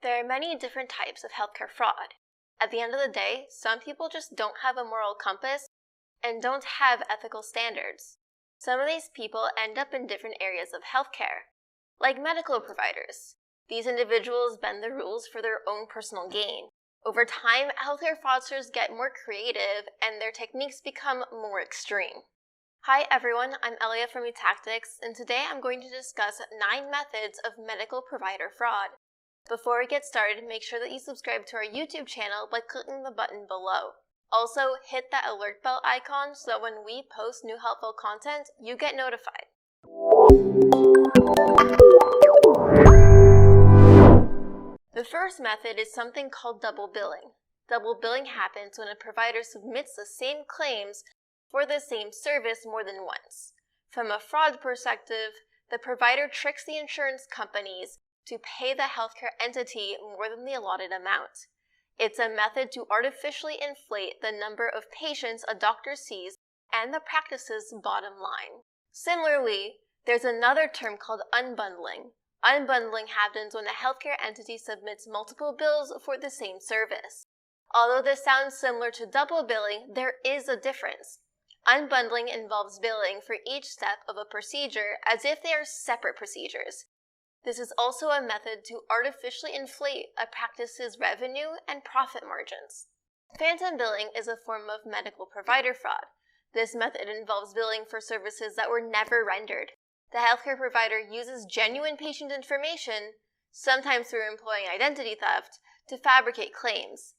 There are many different types of healthcare fraud. At the end of the day, some people just don't have a moral compass and don't have ethical standards. Some of these people end up in different areas of healthcare, like medical providers. These individuals bend the rules for their own personal gain. Over time, healthcare fraudsters get more creative and their techniques become more extreme. Hi everyone, I'm Elia from eTactics, and today I'm going to discuss 9 methods of medical provider fraud. Before we get started, make sure that you subscribe to our YouTube channel by clicking the button below. Also, hit that alert bell icon so that when we post new helpful content, you get notified. The first method is something called double billing. Double billing happens when a provider submits the same claims for the same service more than once. From a fraud perspective, the provider tricks the insurance companies to pay the healthcare entity more than the allotted amount. It's a method to artificially inflate the number of patients a doctor sees and the practice's bottom line. Similarly, there's another term called unbundling. Unbundling happens when a healthcare entity submits multiple bills for the same service. Although this sounds similar to double billing, there is a difference. Unbundling involves billing for each step of a procedure as if they are separate procedures. This is also a method to artificially inflate a practice's revenue and profit margins. Phantom billing is a form of medical provider fraud. This method involves billing for services that were never rendered. The healthcare provider uses genuine patient information, sometimes through employing identity theft, to fabricate claims.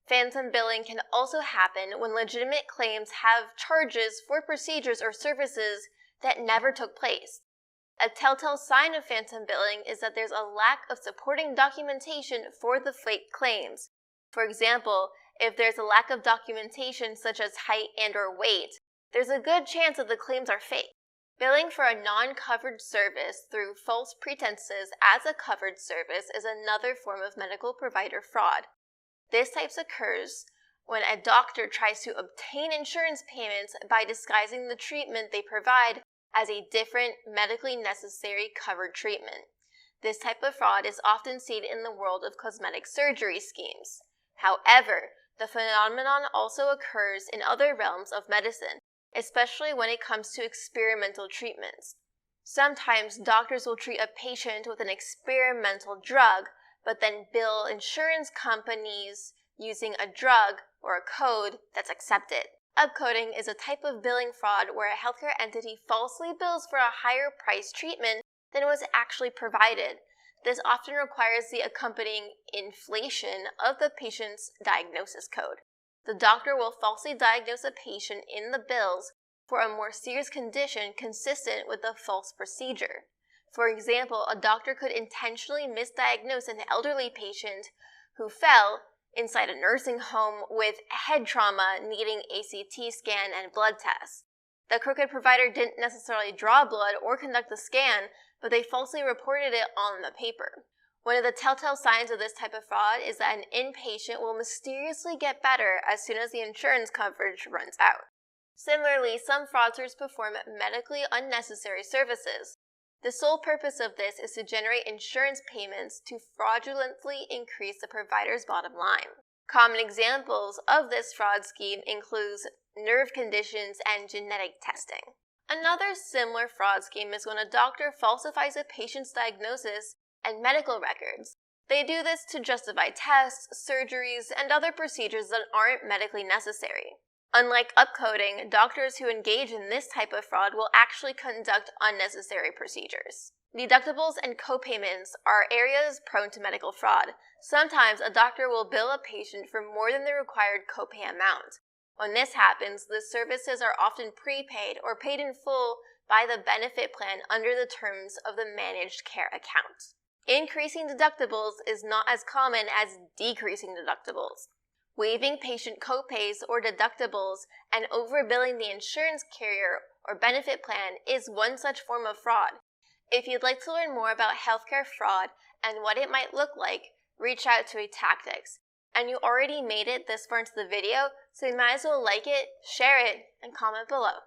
Phantom billing can also happen when legitimate claims have charges for procedures or services that never took place. A telltale sign of phantom billing is that there's a lack of supporting documentation for the fake claims. For example, if there's a lack of documentation such as height and/or weight, there's a good chance that the claims are fake. Billing for a non-covered service through false pretenses as a covered service is another form of medical provider fraud. This type occurs when a doctor tries to obtain insurance payments by disguising the treatment they provide as a different medically necessary covered treatment. This type of fraud is often seen in the world of cosmetic surgery schemes. However, the phenomenon also occurs in other realms of medicine, especially when it comes to experimental treatments. Sometimes doctors will treat a patient with an experimental drug, but then bill insurance companies using a drug or a code that's accepted. Upcoding is a type of billing fraud where a healthcare entity falsely bills for a higher price treatment than was actually provided. This often requires the accompanying inflation of the patient's diagnosis code. The doctor will falsely diagnose a patient in the bills for a more serious condition consistent with the false procedure. For example, a doctor could intentionally misdiagnose an elderly patient who fell inside a nursing home with head trauma needing ACT scan and blood tests. The crooked provider didn't necessarily draw blood or conduct the scan, but they falsely reported it on the paper. One of the telltale signs of this type of fraud is that an inpatient will mysteriously get better as soon as the insurance coverage runs out. Similarly, some fraudsters perform medically unnecessary services. The sole purpose of this is to generate insurance payments to fraudulently increase the provider's bottom line. Common examples of this fraud scheme include nerve conditions and genetic testing. Another similar fraud scheme is when a doctor falsifies a patient's diagnosis and medical records. They do this to justify tests, surgeries, and other procedures that aren't medically necessary. Unlike upcoding, doctors who engage in this type of fraud will actually conduct unnecessary procedures. Deductibles and copayments are areas prone to medical fraud. Sometimes a doctor will bill a patient for more than the required copay amount. When this happens, the services are often prepaid or paid in full by the benefit plan under the terms of the managed care account. Increasing deductibles is not as common as decreasing deductibles. Waiving patient copays or deductibles and overbilling the insurance carrier or benefit plan is one such form of fraud. If you'd like to learn more about healthcare fraud and what it might look like, reach out to eTactics. And you already made it this far into the video, so you might as well like it, share it, and comment below.